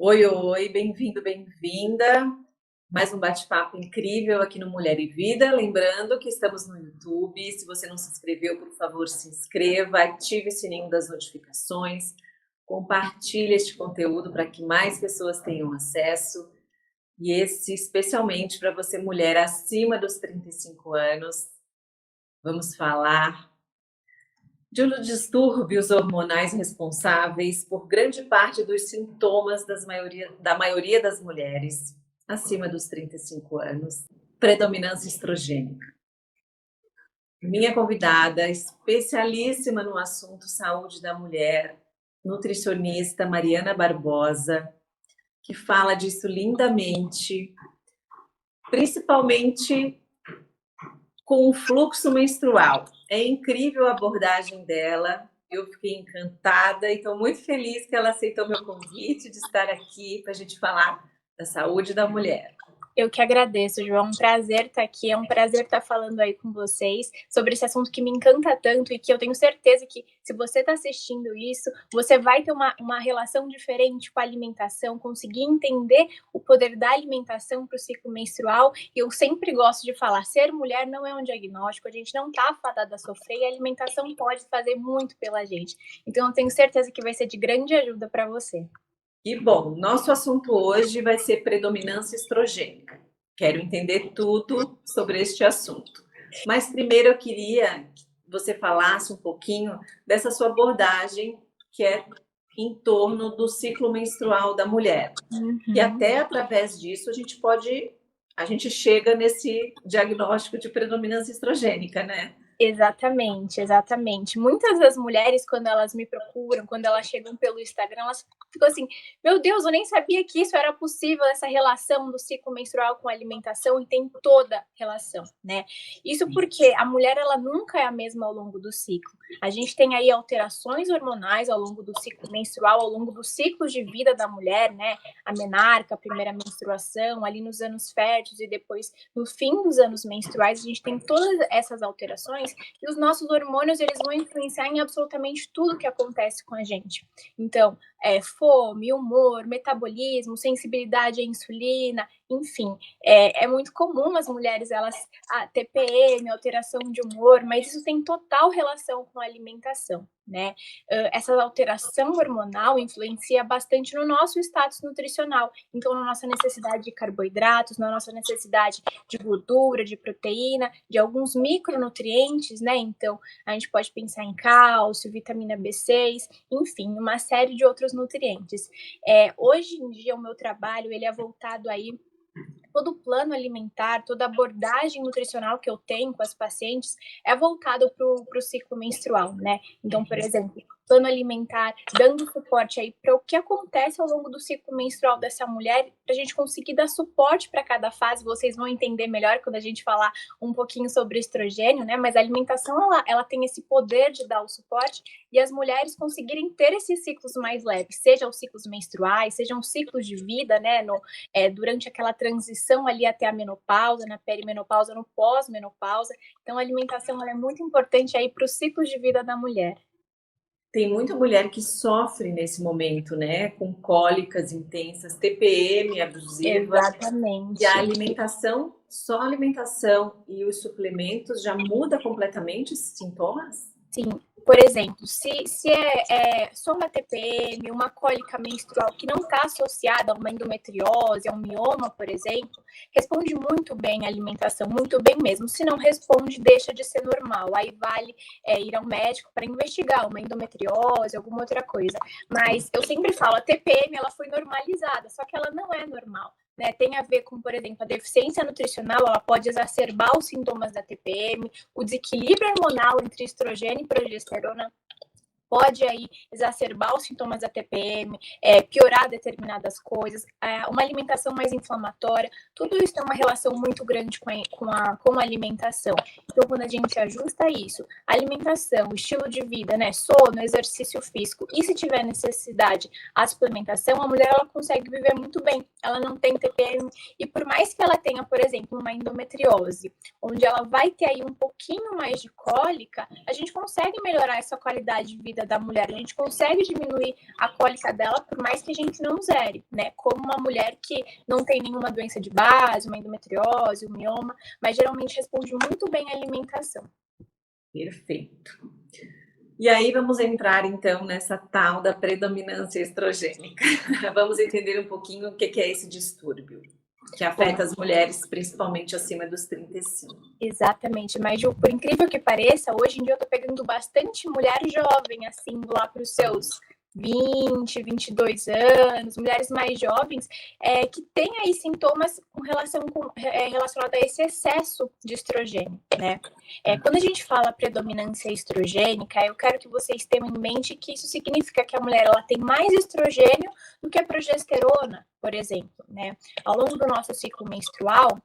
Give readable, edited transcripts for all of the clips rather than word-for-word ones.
Oi, oi, bem-vindo, bem-vinda. Mais um bate-papo incrível aqui no Mulher e Vida. Lembrando que estamos no YouTube. Se você não se inscreveu, por favor, se inscreva, ative o sininho das notificações, compartilhe este conteúdo para que mais pessoas tenham acesso. E esse especialmente para você, mulher acima dos 35 anos. Vamos falar de um dos distúrbios hormonais responsáveis por grande parte dos sintomas da maioria das mulheres acima dos 35 anos, predominância estrogênica. Minha convidada, especialíssima no assunto saúde da mulher, nutricionista Mariana Barbosa, que fala disso lindamente, principalmente com o fluxo menstrual. É incrível a abordagem dela, eu fiquei encantada e estou muito feliz que ela aceitou meu convite de estar aqui para a gente falar da saúde da mulher. Eu que agradeço, João. É um prazer estar aqui, é um prazer estar falando aí com vocês sobre esse assunto que me encanta tanto e que eu tenho certeza que, se você está assistindo isso, você vai ter uma relação diferente com a alimentação, conseguir entender o poder da alimentação para o ciclo menstrual. E eu sempre gosto de falar, ser mulher não é um diagnóstico, a gente não está fadada a sofrer e a alimentação pode fazer muito pela gente. Então eu tenho certeza que vai ser de grande ajuda para você. E bom, nosso assunto hoje vai ser predominância estrogênica. Quero entender tudo sobre este assunto. Mas primeiro eu queria que você falasse um pouquinho dessa sua abordagem, que é em torno do ciclo menstrual da mulher. E até através disso a gente chega nesse diagnóstico de predominância estrogênica, né? Exatamente, exatamente. Muitas das mulheres, quando elas me procuram, quando elas chegam pelo Instagram, elas ficam assim, meu Deus, eu nem sabia que isso era possível, essa relação do ciclo menstrual com a alimentação, e tem toda relação, né? Isso porque a mulher, ela nunca é a mesma ao longo do ciclo. A gente tem aí alterações hormonais ao longo do ciclo menstrual, ao longo dos ciclos de vida da mulher, né? A menarca, a primeira menstruação, ali nos anos férteis e depois no fim dos anos menstruais, a gente tem todas essas alterações e os nossos hormônios, eles vão influenciar em absolutamente tudo que acontece com a gente. Então, fome, humor, metabolismo, sensibilidade à insulina, enfim, é muito comum as mulheres, elas, TPM, alteração de humor, mas isso tem total relação com a alimentação, né? Essa alteração hormonal influencia bastante no nosso status nutricional, então na nossa necessidade de carboidratos, na nossa necessidade de gordura, de proteína, de alguns micronutrientes, né? Então, a gente pode pensar em cálcio, vitamina B6, enfim, uma série de outros nutrientes. Hoje em dia, o meu trabalho, ele é voltado aí, todo o plano alimentar, toda a abordagem nutricional que eu tenho com as pacientes é voltado para o ciclo menstrual, né? Então, por exemplo, plano alimentar, dando suporte aí para o que acontece ao longo do ciclo menstrual dessa mulher, para a gente conseguir dar suporte para cada fase. Vocês vão entender melhor quando a gente falar um pouquinho sobre estrogênio, né? Mas a alimentação, ela tem esse poder de dar o suporte e as mulheres conseguirem ter esses ciclos mais leves, sejam os ciclos menstruais, sejam os ciclos de vida, né? Durante aquela transição ali até a menopausa, na perimenopausa, no pós-menopausa. Então, a alimentação, ela é muito importante aí para os ciclos de vida da mulher. Tem muita mulher que sofre nesse momento, né? Com cólicas intensas, TPM abusiva. Exatamente. E a alimentação, só a alimentação e os suplementos já muda completamente esses sintomas? Sim. Por exemplo, se é só uma TPM, uma cólica menstrual que não está associada a uma endometriose, a um mioma, por exemplo, responde muito bem a alimentação, muito bem mesmo. Se não responde, deixa de ser normal. Aí vale ir ao médico para investigar uma endometriose, alguma outra coisa. Mas eu sempre falo, a TPM, ela foi normalizada, só que ela não é normal. Né, tem a ver com, por exemplo, a deficiência nutricional, ela pode exacerbar os sintomas da TPM, o desequilíbrio hormonal entre estrogênio e progesterona pode aí exacerbar os sintomas da TPM, piorar determinadas coisas, uma alimentação mais inflamatória, tudo isso tem uma relação muito grande com a alimentação. Então, quando a gente ajusta isso, alimentação, estilo de vida, né, sono, exercício físico, e se tiver necessidade, a suplementação, a mulher, ela consegue viver muito bem, ela não tem TPM, e por mais que ela tenha, por exemplo, uma endometriose, onde ela vai ter aí um pouquinho mais de cólica, a gente consegue melhorar essa qualidade de vida vida da mulher. A gente consegue diminuir a cólica dela, por mais que a gente não zere, né? Como uma mulher que não tem nenhuma doença de base, uma endometriose, um mioma, mas geralmente responde muito bem à alimentação. Perfeito. E aí vamos entrar então nessa tal da predominância estrogênica. Vamos entender um pouquinho o que é esse distúrbio que afeta as mulheres, principalmente acima dos 35. Exatamente, mas Ju, por incrível que pareça, hoje em dia eu tô pegando bastante mulher jovem, assim, lá para os seus 20, 22 anos, mulheres mais jovens, que têm aí sintomas relacionados a esse excesso de estrogênio, né? Quando a gente fala predominância estrogênica, eu quero que vocês tenham em mente que isso significa que a mulher ela tem mais estrogênio do que a progesterona, por exemplo, né? Ao longo do nosso ciclo menstrual,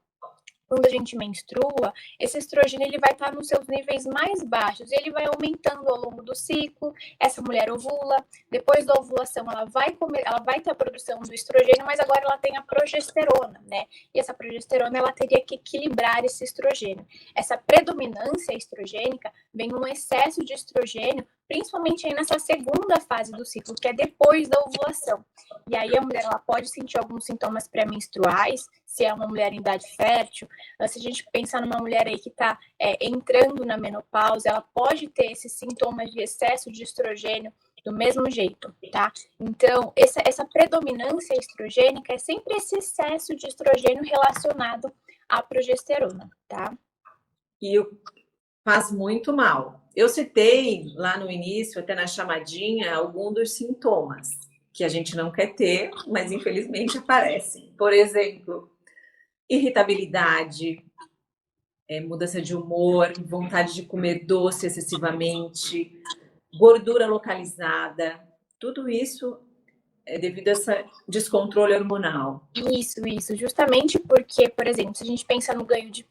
quando a gente menstrua, esse estrogênio ele vai estar nos seus níveis mais baixos e ele vai aumentando ao longo do ciclo. Essa mulher ovula, depois da ovulação ela vai ter a produção do estrogênio, mas agora ela tem a progesterona, né? E essa progesterona ela teria que equilibrar esse estrogênio. Essa predominância estrogênica vem num excesso de estrogênio, principalmente aí nessa segunda fase do ciclo, que é depois da ovulação. E aí a mulher ela pode sentir alguns sintomas pré-menstruais, se é uma mulher em idade fértil. Se a gente pensar numa mulher aí que está entrando na menopausa, ela pode ter esses sintomas de excesso de estrogênio do mesmo jeito, tá? Então, essa predominância estrogênica é sempre esse excesso de estrogênio relacionado à progesterona, tá? E faz muito mal. Eu citei lá no início, até na chamadinha, alguns dos sintomas que a gente não quer ter, mas infelizmente aparecem. Por exemplo, irritabilidade, mudança de humor, vontade de comer doce excessivamente, gordura localizada, tudo isso é devido a esse descontrole hormonal. Isso, justamente porque, por exemplo, se a gente pensa no ganho de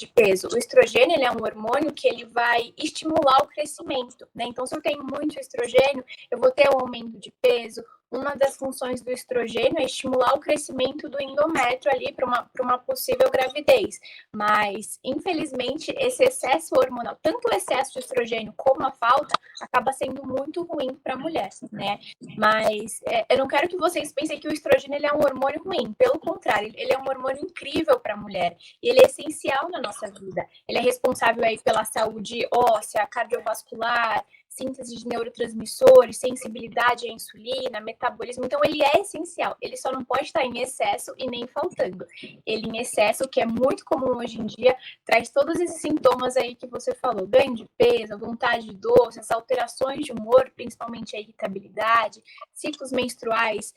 peso, o estrogênio ele é um hormônio que ele vai estimular o crescimento, né? Então, se eu tenho muito estrogênio, eu vou ter um aumento de peso. Uma das funções do estrogênio é estimular o crescimento do endométrio ali para uma possível gravidez. Mas, infelizmente, esse excesso hormonal, tanto o excesso de estrogênio como a falta, acaba sendo muito ruim para a mulher, né? Mas eu não quero que vocês pensem que o estrogênio ele é um hormônio ruim. Pelo contrário, ele é um hormônio incrível para a mulher. E ele é essencial na nossa vida. Ele é responsável aí pela saúde óssea, cardiovascular, síntese de neurotransmissores, sensibilidade à insulina, metabolismo. Então, ele é essencial. Ele só não pode estar em excesso e nem faltando. Ele em excesso, que é muito comum hoje em dia, traz todos esses sintomas aí que você falou. Ganho de peso, vontade de doce, as alterações de humor, principalmente a irritabilidade, ciclos menstruais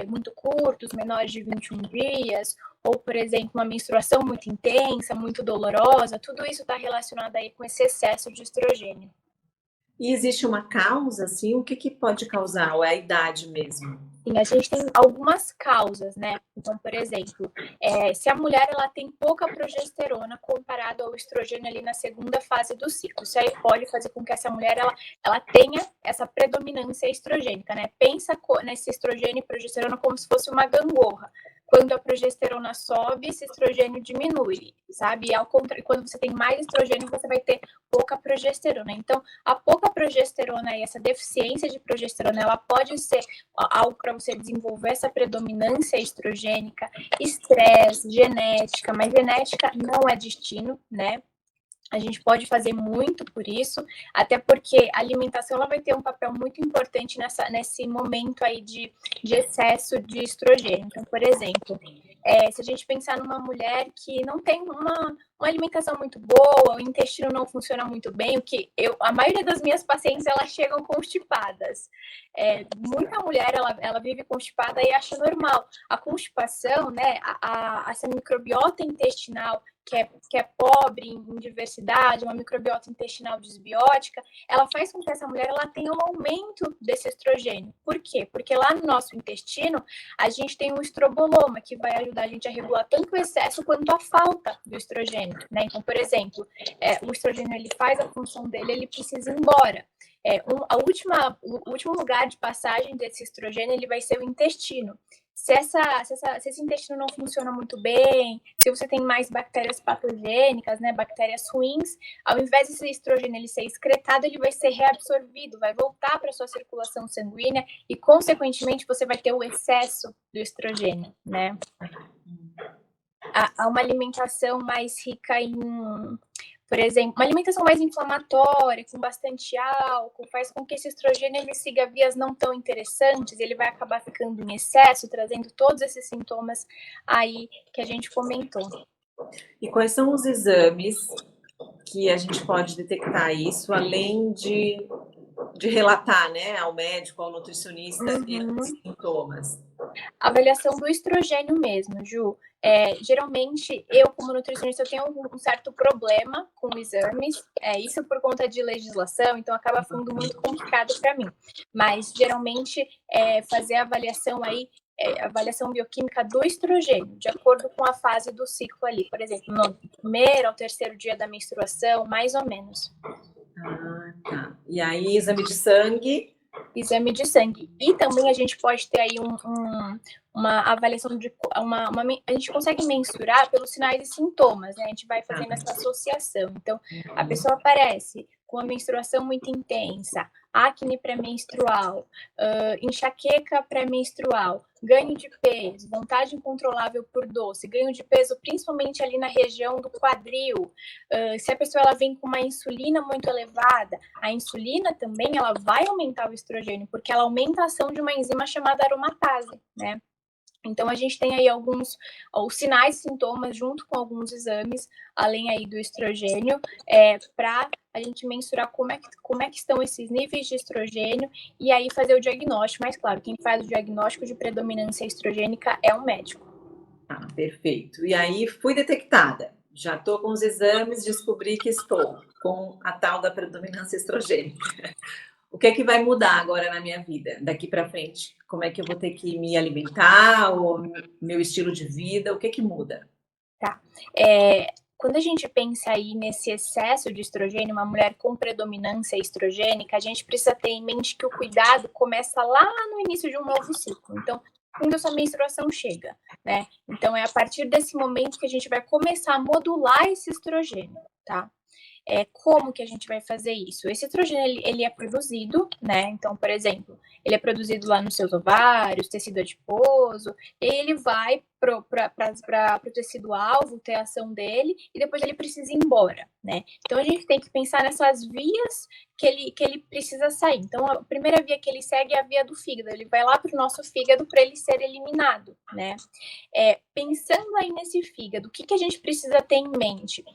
muito curtos, menores de 21 dias, ou, por exemplo, uma menstruação muito intensa, muito dolorosa. Tudo isso está relacionado aí com esse excesso de estrogênio. E existe uma causa, assim? O que pode causar? Ou é a idade mesmo? Sim, a gente tem algumas causas, né? Então, por exemplo, se a mulher ela tem pouca progesterona comparado ao estrogênio ali na segunda fase do ciclo, isso aí pode fazer com que essa mulher ela tenha essa predominância estrogênica, né? Pensa nesse estrogênio e progesterona como se fosse uma gangorra. Quando a progesterona sobe, esse estrogênio diminui, sabe? E ao contrário, quando você tem mais estrogênio, você vai ter pouca progesterona. Então, a pouca progesterona e essa deficiência de progesterona, ela pode ser algo para você desenvolver essa predominância estrogênica, estresse, genética, mas genética não é destino, né? A gente pode fazer muito por isso, até porque a alimentação ela vai ter um papel muito importante nesse momento aí de excesso de estrogênio. Então, por exemplo, se a gente pensar numa mulher que não tem uma alimentação muito boa, o intestino não funciona muito bem, a maioria das minhas pacientes elas chegam constipadas. Muita mulher ela vive constipada e acha normal. A constipação, né, essa microbiota intestinal que é pobre em diversidade, uma microbiota intestinal desbiótica, ela faz com que essa mulher ela tenha um aumento desse estrogênio. Por quê? Porque lá no nosso intestino, a gente tem um estroboloma, que vai ajudar a gente a regular tanto o excesso quanto a falta do estrogênio, né? Então, por exemplo, o estrogênio ele faz a função dele, ele precisa ir embora. O último lugar de passagem desse estrogênio ele vai ser o intestino. se esse intestino não funciona muito bem, se você tem mais bactérias patogênicas, né, bactérias ruins, ao invés desse estrogênio ele ser excretado, ele vai ser reabsorvido, vai voltar para a sua circulação sanguínea e, consequentemente, você vai ter o excesso do estrogênio, né? Há uma alimentação mais rica em, por exemplo, uma alimentação mais inflamatória, com bastante álcool, faz com que esse estrogênio ele siga vias não tão interessantes, ele vai acabar ficando em excesso, trazendo todos esses sintomas aí que a gente comentou. E quais são os exames que a gente pode detectar isso, além de relatar, né, ao médico, ao nutricionista, esses sintomas? A avaliação do estrogênio mesmo, Ju. Geralmente, eu, como nutricionista, eu tenho um certo problema com exames, isso por conta de legislação, então acaba ficando muito complicado para mim. Mas, geralmente, fazer a avaliação aí, avaliação bioquímica do estrogênio, de acordo com a fase do ciclo ali. Por exemplo, no primeiro ao terceiro dia da menstruação, mais ou menos. Ah, tá. E aí, exame de sangue? Exame de sangue. E também a gente pode ter aí uma avaliação de... a gente consegue mensurar pelos sinais e sintomas, né? A gente vai fazendo essa associação. Então, a pessoa aparece com a menstruação muito intensa, acne pré-menstrual, enxaqueca pré-menstrual, ganho de peso, vontade incontrolável por doce, ganho de peso principalmente ali na região do quadril. Se a pessoa ela vem com uma insulina muito elevada, a insulina também ela vai aumentar o estrogênio, porque ela aumenta a ação de uma enzima chamada aromatase, né? Então, a gente tem aí alguns os sinais e sintomas junto com alguns exames, além aí do estrogênio, para a gente mensurar como é que estão esses níveis de estrogênio e aí fazer o diagnóstico. Mas, claro, quem faz o diagnóstico de predominância estrogênica é o médico. Ah, perfeito. E aí, fui detectada. Já estou com os exames, descobri que estou com a tal da predominância estrogênica. O que é que vai mudar agora na minha vida, daqui para frente? Como é que eu vou ter que me alimentar, ou meu estilo de vida, o que é que muda? Tá. Quando a gente pensa aí nesse excesso de estrogênio, uma mulher com predominância estrogênica, a gente precisa ter em mente que o cuidado começa lá no início de um novo ciclo. Então, quando a sua menstruação chega, né? Então, é a partir desse momento que a gente vai começar a modular esse estrogênio, tá? Como que a gente vai fazer isso? Esse estrogênio, ele é produzido, né? Então, por exemplo, ele é produzido lá nos seus ovários, tecido adiposo, e ele vai para o tecido alvo ter a ação dele, e depois ele precisa ir embora, né? Então, a gente tem que pensar nessas vias que ele precisa sair. Então, a primeira via que ele segue é a via do fígado, ele vai lá para o nosso fígado para ele ser eliminado, né? Pensando aí nesse fígado, o que a gente precisa ter em mente?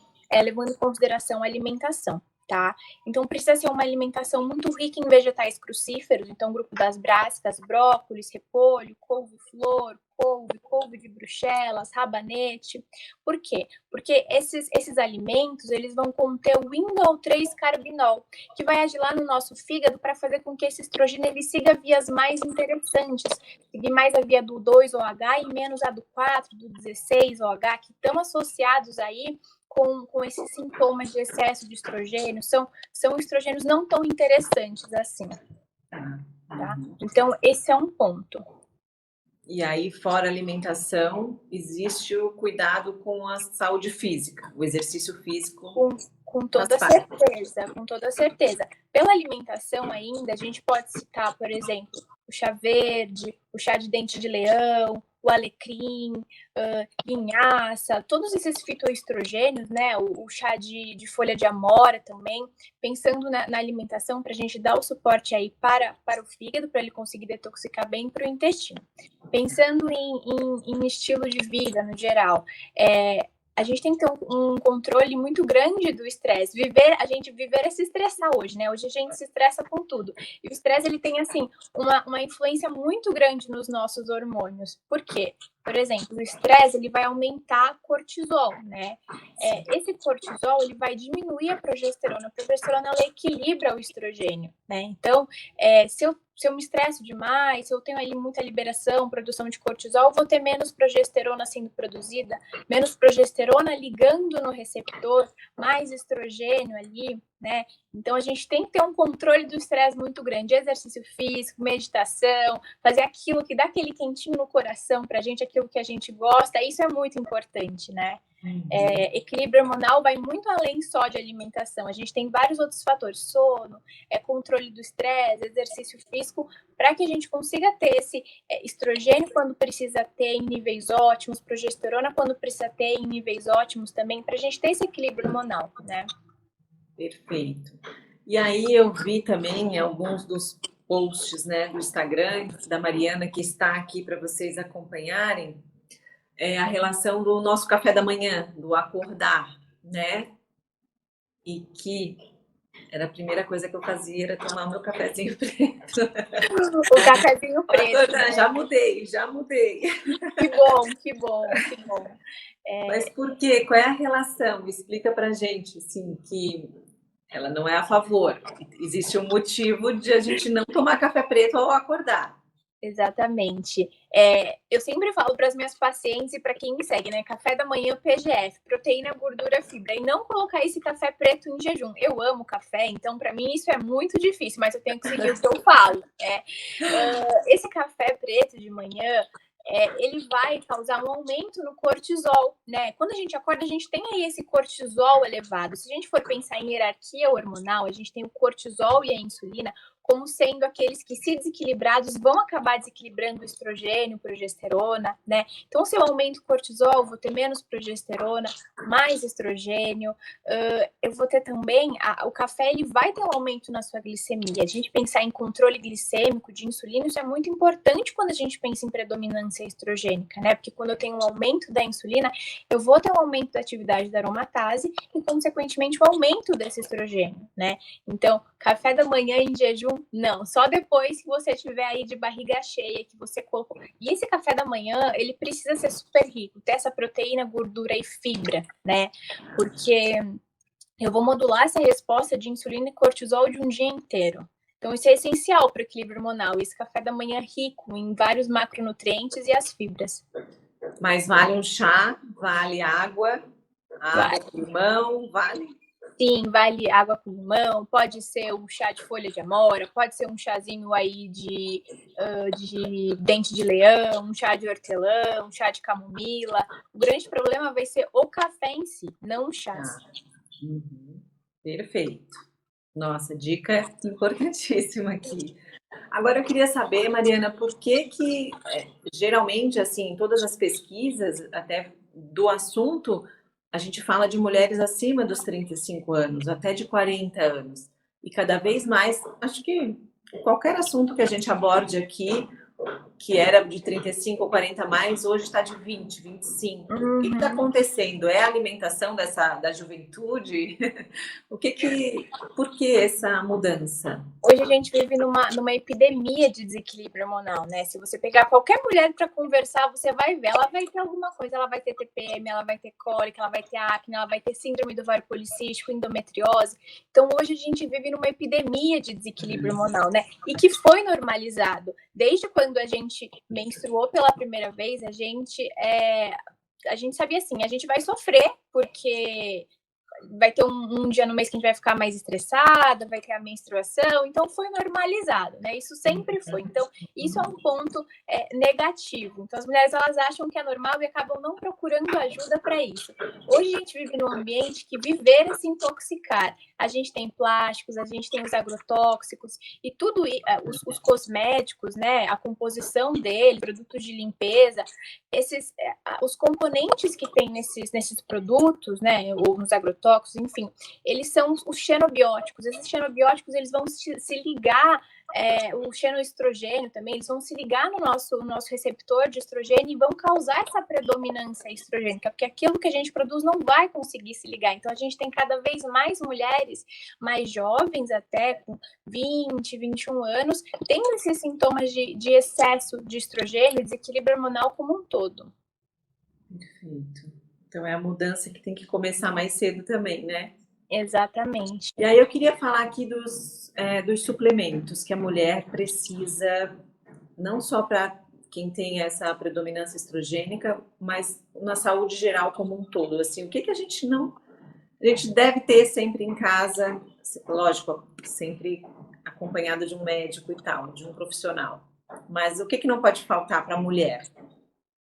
Levando em consideração a alimentação, tá? Então, precisa ser uma alimentação muito rica em vegetais crucíferos, então, grupo das brássicas, brócolis, repolho, couve-flor, couve de Bruxelas, rabanete. Por quê? Porque esses alimentos, eles vão conter o indol 3-carbinol, que vai agir lá no nosso fígado para fazer com que esse estrogênio ele siga vias mais interessantes, seguir mais a via do 2-OH e menos a do 4, do 16-OH, que estão associados aí com esses sintomas de excesso de estrogênio, são estrogênios não tão interessantes assim. Tá? Então, esse é um ponto. E aí, fora a alimentação, existe o cuidado com a saúde física, o exercício físico. Com toda certeza, com toda certeza. Pela alimentação ainda, a gente pode citar, por exemplo, o chá verde, o chá de dente de leão, o alecrim, linhaça, todos esses fitoestrogênios, né? O chá de folha de amora também, pensando na alimentação para a gente dar o suporte aí para o fígado, para ele conseguir detoxicar bem para o intestino. Pensando em estilo de vida no geral, a gente tem que ter um controle muito grande do estresse. A gente viver é se estressar hoje, né? Hoje a gente se estressa com tudo. E o estresse, ele tem, assim, uma influência muito grande nos nossos hormônios. Por quê? Por exemplo, o estresse, ele vai aumentar cortisol, né? Esse cortisol, ele vai diminuir a progesterona. A progesterona, ela equilibra o estrogênio, né? Então, se eu me estresso demais, se eu tenho ali muita liberação, produção de cortisol, eu vou ter menos progesterona sendo produzida, menos progesterona ligando no receptor, mais estrogênio ali né? Então a gente tem que ter um controle do estresse muito grande, exercício físico, meditação, fazer aquilo que dá aquele quentinho no coração pra gente, aquilo que a gente gosta, isso é muito importante, né? Equilíbrio hormonal vai muito além só de alimentação. A gente tem vários outros fatores: sono, controle do estresse, exercício físico, para que a gente consiga ter esse estrogênio quando precisa ter em níveis ótimos, progesterona quando precisa ter em níveis ótimos também, para a gente ter esse equilíbrio hormonal, né? Perfeito. E aí eu vi também alguns dos posts, né, do Instagram da Mariana, que está aqui para vocês acompanharem, a relação do nosso café da manhã, do acordar, né? E que era a primeira coisa que eu fazia, era tomar meu cafezinho preto. O cafezinho preto. Né? Já mudei, já mudei. Que bom, que bom, que bom. Mas por quê? Qual é a relação? Explica pra gente, assim, que ela não é a favor. Existe um motivo de a gente não tomar café preto ao acordar. Exatamente. Eu sempre falo para as minhas pacientes e para quem me segue, né? Café da manhã PGF, proteína, gordura, fibra. E não colocar esse café preto em jejum. Eu amo café, então para mim isso é muito difícil, mas eu tenho que seguir o que eu falo. Esse café preto de manhã, ele vai causar um aumento no cortisol, né? Quando a gente acorda, a gente tem aí esse cortisol elevado. Se a gente for pensar em hierarquia hormonal, a gente tem o cortisol e a insulina como sendo aqueles que, se desequilibrados, vão acabar desequilibrando o estrogênio, progesterona, né? Então, se eu aumento o cortisol, vou ter menos progesterona, mais estrogênio. Eu vou ter também, o café, ele vai ter um aumento na sua glicemia. A gente pensar em controle glicêmico de insulina, isso é muito importante quando a gente pensa em predominância estrogênica, né? Porque quando eu tenho um aumento da insulina, eu vou ter um aumento da atividade da aromatase e, consequentemente, o aumento desse estrogênio, né? Então, café da manhã em jejum, não. Só depois que você estiver aí de barriga cheia, que você colocou. E esse café da manhã, ele precisa ser super rico, ter essa proteína, gordura e fibra, né? Porque eu vou modular essa resposta de insulina e cortisol de um dia inteiro. Então, isso é essencial para o equilíbrio hormonal. Esse café da manhã rico em vários macronutrientes e as fibras. Mas vale um chá, vale água com limão, vale? Sim, vale água com limão, pode ser um chá de folha de amora, pode ser um chazinho aí de dente de leão, um chá de hortelã, um chá de camomila. O grande problema vai ser o café em si, não o chá. Uhum. Perfeito. Nossa, dica importantíssima aqui. Agora eu queria saber, Mariana, por que geralmente, assim, em todas as pesquisas, até do assunto, a gente fala de mulheres acima dos 35 anos, até de 40 anos. E cada vez mais, acho que qualquer assunto que a gente aborde aqui, que era de 35 ou 40 a mais, hoje está de 20, 25. O que está acontecendo? É a alimentação da juventude? Por que essa mudança? Hoje a gente vive numa epidemia de desequilíbrio hormonal, né? Se você pegar qualquer mulher para conversar, você vai ver, ela vai ter alguma coisa, ela vai ter TPM, ela vai ter cólica, ela vai ter acne, ela vai ter síndrome do ovário policístico, endometriose. Então hoje a gente vive numa epidemia de desequilíbrio hormonal, né? E que foi normalizado. Desde quando a gente menstruou pela primeira vez, a gente sabia assim, a gente vai sofrer, porque vai ter um dia no mês que a gente vai ficar mais estressada, vai ter a menstruação, então foi normalizado, né? Isso sempre foi. Então, isso é um ponto negativo. Então, as mulheres, elas acham que é normal e acabam não procurando ajuda para isso. Hoje a gente vive num ambiente que viver é se intoxicar. A gente tem plásticos, a gente tem os agrotóxicos e tudo, os cosméticos, né? A composição dele, produtos de limpeza, os componentes que tem nesses produtos, né? Ou nos agrotóxicos, enfim, eles são os xenobióticos. Esses xenobióticos, eles vão se ligar, o xenoestrogênio também, eles vão se ligar no nosso receptor de estrogênio e vão causar essa predominância estrogênica, porque aquilo que a gente produz não vai conseguir se ligar. Então, a gente tem cada vez mais mulheres, mais jovens até, com 20, 21 anos, tendo esses sintomas de excesso de estrogênio, desequilíbrio hormonal como um todo. Perfeito. Então é a mudança que tem que começar mais cedo também, né? Exatamente. E aí eu queria falar aqui dos suplementos que a mulher precisa, não só para quem tem essa predominância estrogênica, mas na saúde geral como um todo. Assim, o que a gente A gente deve ter sempre em casa, lógico, sempre acompanhado de um médico e tal, de um profissional. Mas o que que não pode faltar para a mulher?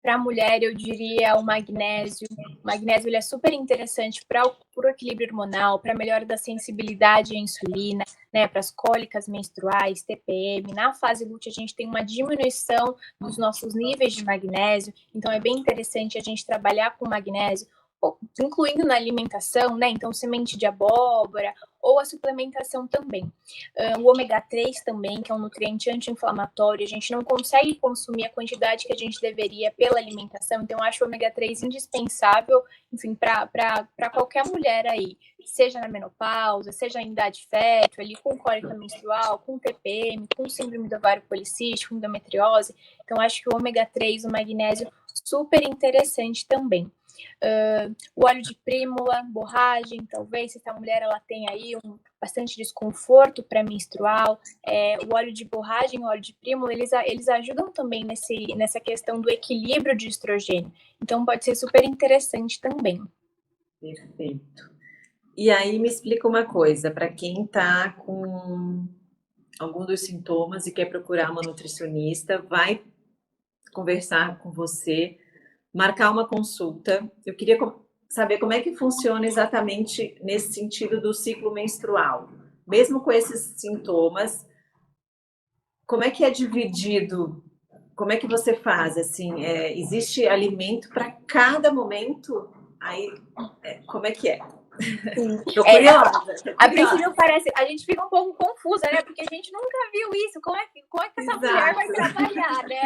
Para a mulher, eu diria o magnésio. O magnésio ele é super interessante para o equilíbrio hormonal, para a melhora da sensibilidade à insulina, né, para as cólicas menstruais, TPM. Na fase lútea, a gente tem uma diminuição dos nossos níveis de magnésio, então é bem interessante a gente trabalhar com magnésio, incluindo na alimentação, né? Então, semente de abóbora ou a suplementação também. O ômega 3 também, que é um nutriente anti-inflamatório, a gente não consegue consumir a quantidade que a gente deveria pela alimentação, então eu acho o ômega 3 indispensável, enfim, para qualquer mulher aí, seja na menopausa, seja em idade fértil, ali com cólica menstrual, com TPM, com síndrome do ovário policístico, endometriose, então acho que o ômega 3, o magnésio, super interessante também. O óleo de prímula, borragem, talvez, se a mulher ela tem aí bastante desconforto pré-menstrual, o óleo de borragem, o óleo de prímula, eles ajudam também nessa questão do equilíbrio de estrogênio. Então, pode ser super interessante também. Perfeito. E aí me explica uma coisa, para quem está com algum dos sintomas e quer procurar uma nutricionista, vai conversar com você, marcar uma consulta. Eu queria saber como é que funciona exatamente nesse sentido do ciclo menstrual. Mesmo com esses sintomas, como é que é dividido? Como é que você faz? Assim, existe alimento para cada momento? Aí, como é que é? Sim. Tô curiosa. A princípio parece, a gente fica um pouco confusa, né? Porque a gente nunca viu isso. Como é que essa Exato. mulher vai trabalhar, né?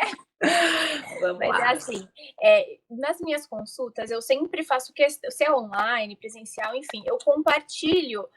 Vamos Mas lá. é assim, nas minhas consultas, eu sempre faço questão, se é online, presencial, enfim, eu compartilho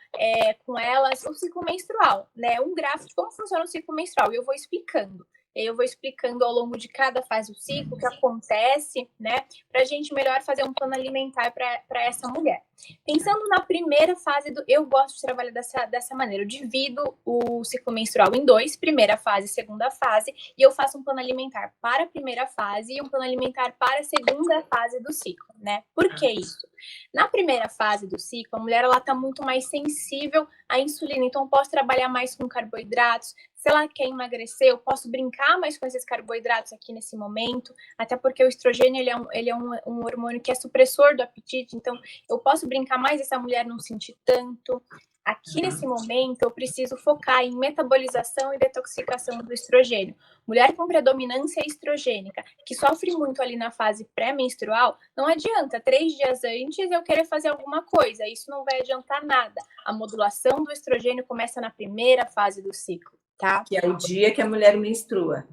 com elas o ciclo menstrual, né? Um gráfico de como funciona o ciclo menstrual, e eu vou explicando. Eu vou explicando ao longo de cada fase do ciclo o que acontece, né? Para a gente melhor fazer um plano alimentar para essa mulher. Pensando na primeira fase, eu gosto de trabalhar dessa maneira. Eu divido o ciclo menstrual em dois, primeira fase e segunda fase, e eu faço um plano alimentar para a primeira fase e um plano alimentar para a segunda fase do ciclo, né? Por que isso? Na primeira fase do ciclo, a mulher ela está muito mais sensível à insulina, então eu posso trabalhar mais com carboidratos. Se ela quer emagrecer, eu posso brincar mais com esses carboidratos aqui nesse momento, até porque o estrogênio ele é um hormônio que é supressor do apetite, então eu posso brincar mais essa mulher não sentir tanto. Aqui nesse momento eu preciso focar em metabolização e detoxificação do estrogênio. Mulher com predominância estrogênica, que sofre muito ali na fase pré-menstrual, não adianta 3 dias antes eu querer fazer alguma coisa, isso não vai adiantar nada. A modulação do estrogênio começa na primeira fase do ciclo. Tá? Que é o dia que a mulher menstrua.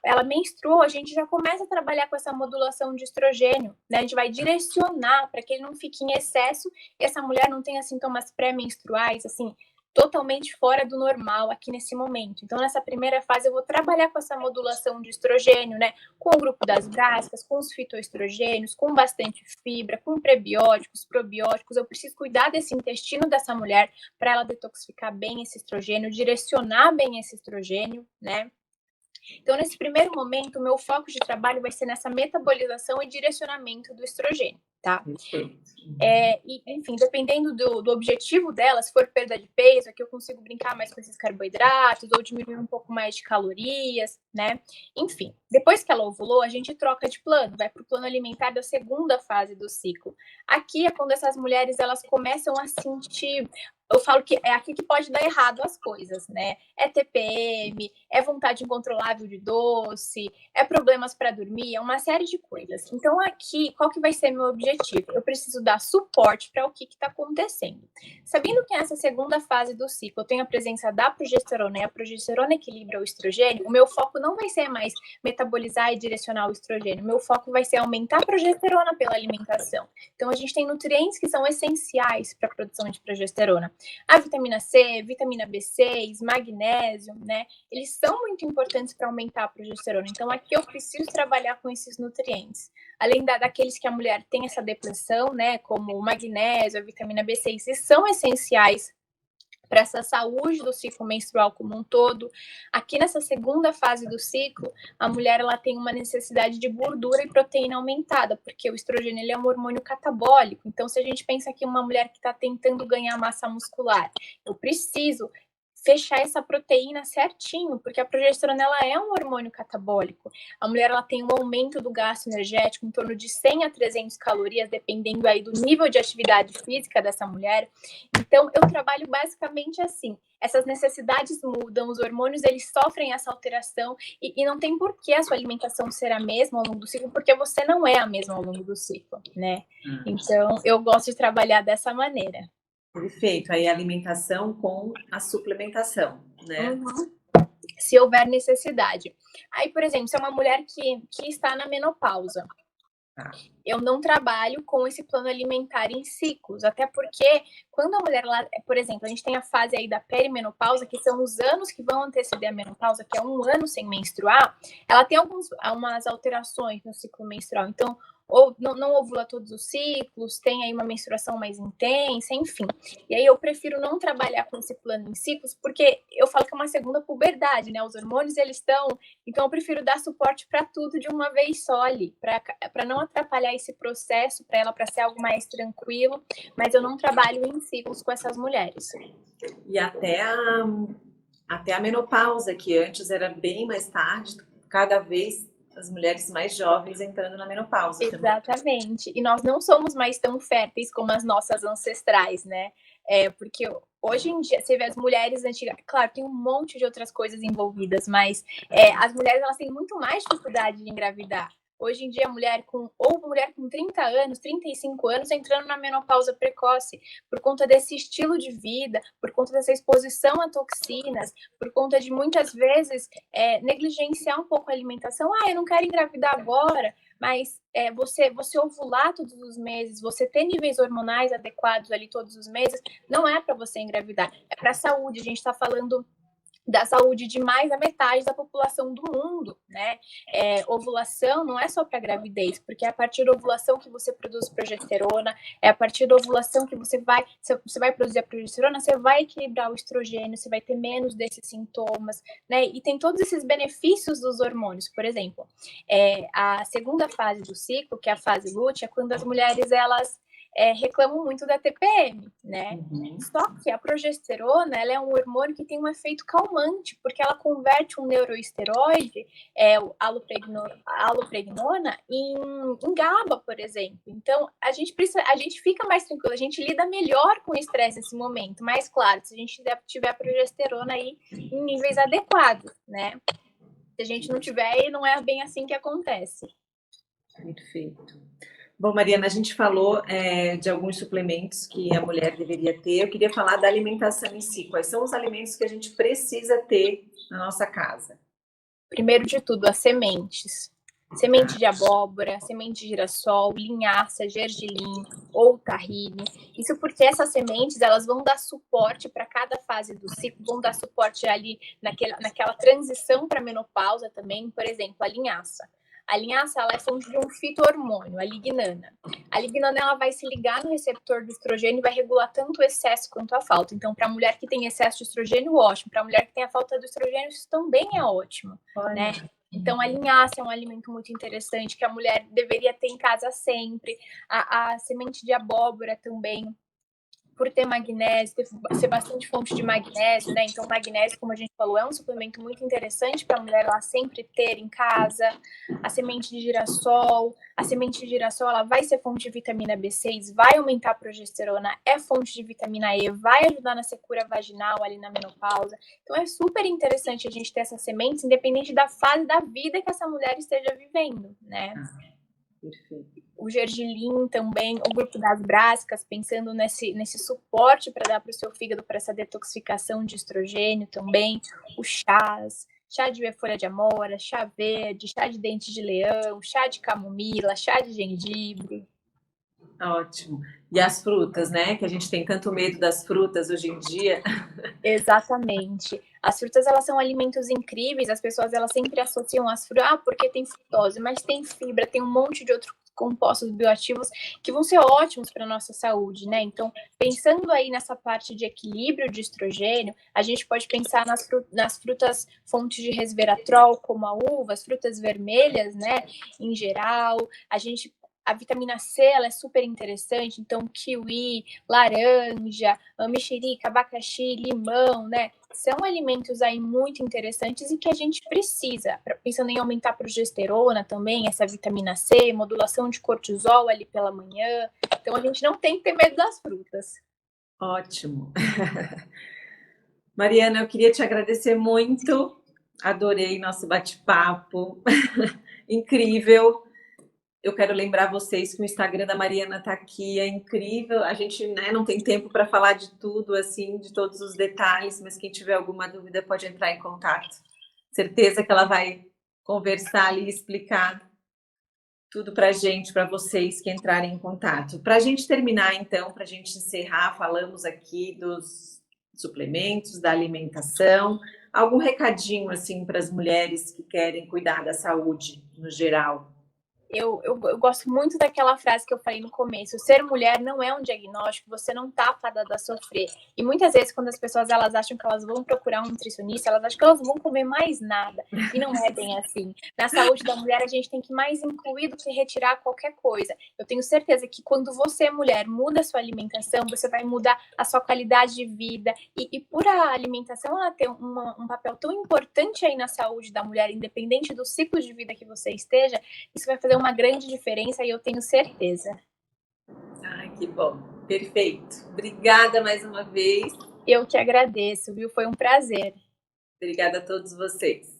Ela menstruou, a gente já começa a trabalhar com essa modulação de estrogênio, né? A gente vai direcionar para que ele não fique em excesso e essa mulher não tenha sintomas pré-menstruais, assim, totalmente fora do normal aqui nesse momento. Então, nessa primeira fase, eu vou trabalhar com essa modulação de estrogênio, né? Com o grupo das brassicas, com os fitoestrogênios, com bastante fibra, com prebióticos, probióticos. Eu preciso cuidar desse intestino dessa mulher para ela detoxificar bem esse estrogênio, direcionar bem esse estrogênio, né? Então, nesse primeiro momento, o meu foco de trabalho vai ser nessa metabolização e direcionamento do estrogênio, tá? E, enfim, dependendo do objetivo dela, se for perda de peso, aqui eu consigo brincar mais com esses carboidratos ou diminuir um pouco mais de calorias, né? Enfim, depois que ela ovulou, a gente troca de plano, vai para o plano alimentar da segunda fase do ciclo. Aqui é quando essas mulheres elas começam a sentir, eu falo que é aqui que pode dar errado as coisas, né? É TPM, é vontade incontrolável de doce, é problemas para dormir, é uma série de coisas. Então, aqui, qual que vai ser meu objetivo? Eu preciso dar suporte para o que está acontecendo. Sabendo que nessa segunda fase do ciclo eu tenho a presença da progesterona e a progesterona equilibra o estrogênio, o meu foco não vai ser mais metabolizar e direcionar o estrogênio, o meu foco vai ser aumentar a progesterona pela alimentação. Então, a gente tem nutrientes que são essenciais para a produção de progesterona. A vitamina C, vitamina B6, magnésio, né? Eles são muito importantes para aumentar a progesterona. Então, aqui eu preciso trabalhar com esses nutrientes. Além daqueles que a mulher tem essa depressão, né? Como o magnésio, a vitamina B6, eles são essenciais para essa saúde do ciclo menstrual como um todo. Aqui nessa segunda fase do ciclo, a mulher ela tem uma necessidade de gordura e proteína aumentada, porque o estrogênio ele é um hormônio catabólico. Então, se a gente pensa que uma mulher que está tentando ganhar massa muscular, eu preciso fechar essa proteína certinho, porque a progesterona ela é um hormônio catabólico. A mulher ela tem um aumento do gasto energético em torno de 100 a 300 calorias, dependendo aí do nível de atividade física dessa mulher. Então, eu trabalho basicamente assim. Essas necessidades mudam, os hormônios eles sofrem essa alteração e não tem por que a sua alimentação ser a mesma ao longo do ciclo, porque você não é a mesma ao longo do ciclo, né? Então, eu gosto de trabalhar dessa maneira. Perfeito. Aí a alimentação com a suplementação, né? Uhum. Se houver necessidade. Aí, por exemplo, se é uma mulher que está na menopausa, eu não trabalho com esse plano alimentar em ciclos, até porque quando a mulher, por exemplo, a gente tem a fase aí da perimenopausa, que são os anos que vão anteceder a menopausa, que é um ano sem menstruar, ela tem algumas alterações no ciclo menstrual. Então, ou não ovula todos os ciclos, tem aí uma menstruação mais intensa, enfim. E aí eu prefiro não trabalhar com esse plano em ciclos, porque eu falo que é uma segunda puberdade, né? Os hormônios, eles estão... Então eu prefiro dar suporte para tudo de uma vez só ali, para não atrapalhar esse processo, para ela, para ser algo mais tranquilo, mas eu não trabalho em ciclos com essas mulheres. E até a menopausa, que antes era bem mais tarde, cada vez as mulheres mais jovens entrando na menopausa. Exatamente. Também. E nós não somos mais tão férteis como as nossas ancestrais, né? Porque hoje em dia, você vê as mulheres antigas, claro, tem um monte de outras coisas envolvidas, mas as mulheres elas têm muito mais dificuldade de engravidar. Hoje em dia, mulher com 30 anos, 35 anos, entrando na menopausa precoce, por conta desse estilo de vida, por conta dessa exposição a toxinas, por conta de muitas vezes negligenciar um pouco a alimentação. Eu não quero engravidar agora, mas você ovular todos os meses, você ter níveis hormonais adequados ali todos os meses, não é para você engravidar, é para a saúde. A gente está falando da saúde de mais da metade da população do mundo, né? Ovulação não é só para gravidez, porque é a partir da ovulação que você produz progesterona, é a partir da ovulação que você vai produzir a progesterona, você vai equilibrar o estrogênio, você vai ter menos desses sintomas, né? E tem todos esses benefícios dos hormônios. Por exemplo, a segunda fase do ciclo, que é a fase lútea, é quando as mulheres elas reclamam muito da TPM, né? Uhum. Só que a progesterona, ela é um hormônio que tem um efeito calmante, porque ela converte um neuroesteroide, o allopregnona, em GABA, por exemplo. Então, a gente fica mais tranquila, a gente lida melhor com o estresse nesse momento. Mas, claro, se a gente tiver a progesterona aí em níveis adequados, né? Se a gente não tiver, não é bem assim que acontece. Perfeito. Bom, Mariana, a gente falou de alguns suplementos que a mulher deveria ter. Eu queria falar da alimentação em si. Quais são os alimentos que a gente precisa ter na nossa casa? Primeiro de tudo, as sementes. Semente de abóbora, semente de girassol, linhaça, gergelim ou tahine. Isso porque essas sementes elas vão dar suporte para cada fase do ciclo, vão dar suporte ali naquela transição para a menopausa também. Por exemplo, a linhaça. A linhaça ela é fonte de um fito-hormônio, a lignana. A lignana ela vai se ligar no receptor do estrogênio e vai regular tanto o excesso quanto a falta. Então, para a mulher que tem excesso de estrogênio, ótimo. Para a mulher que tem a falta do estrogênio, isso também é ótimo, né? Então, a linhaça é um alimento muito interessante que a mulher deveria ter em casa sempre. A semente de abóbora também, por ter magnésio, ser bastante fonte de magnésio, né? Então, magnésio, como a gente falou, é um suplemento muito interessante para a mulher ela sempre ter em casa. A semente de girassol ela vai ser fonte de vitamina B6, vai aumentar a progesterona, é fonte de vitamina E, vai ajudar na secura vaginal ali na menopausa. Então, é super interessante a gente ter essas sementes, independente da fase da vida que essa mulher esteja vivendo, né? Perfeito. O gergelim também, o grupo das brássicas, pensando nesse suporte para dar para o seu fígado, para essa detoxificação de estrogênio também, os chás, chá de folha de amora, chá verde, chá de dente de leão, chá de camomila, chá de gengibre. Ótimo. E as frutas, né? Que a gente tem tanto medo das frutas hoje em dia. Exatamente. As frutas, elas são alimentos incríveis, as pessoas, elas sempre associam as frutas, porque tem frutose, mas tem fibra, tem um monte de outros compostos bioativos que vão ser ótimos para a nossa saúde, né? Então, pensando aí nessa parte de equilíbrio de estrogênio, a gente pode pensar nas frutas fontes de resveratrol, como a uva, as frutas vermelhas, né? Em geral, a vitamina C, ela é super interessante, então kiwi, laranja, mexerica, abacaxi, limão, né? São alimentos aí muito interessantes e que a gente precisa, pensando em aumentar a progesterona também, essa vitamina C, modulação de cortisol ali pela manhã. Então a gente não tem que ter medo das frutas. Ótimo. Mariana, eu queria te agradecer muito. Adorei nosso bate-papo. Incrível. Eu quero lembrar vocês que o Instagram da Mariana está aqui, é incrível. A gente, né, não tem tempo para falar de tudo, assim, de todos os detalhes, mas quem tiver alguma dúvida pode entrar em contato. Certeza que ela vai conversar ali e explicar tudo para a gente, para vocês que entrarem em contato. Para a gente terminar, então, para a gente encerrar, falamos aqui dos suplementos, da alimentação. Algum recadinho, assim, para as mulheres que querem cuidar da saúde no geral? Eu gosto muito daquela frase que eu falei no começo: ser mulher não é um diagnóstico, você não tá fadada a sofrer. E muitas vezes, quando as pessoas elas acham que elas vão procurar um nutricionista, elas acham que elas vão comer mais nada. E não é bem assim. Na saúde da mulher, a gente tem que mais incluir do que retirar qualquer coisa. Eu tenho certeza que quando você, mulher, muda a sua alimentação, você vai mudar a sua qualidade de vida. E por a alimentação ela ter um papel tão importante aí na saúde da mulher, independente do ciclo de vida que você esteja, isso vai fazer uma grande diferença e eu tenho certeza. Ai, que bom. Perfeito. Obrigada mais uma vez. Eu que agradeço, viu? Foi um prazer. Obrigada a todos vocês.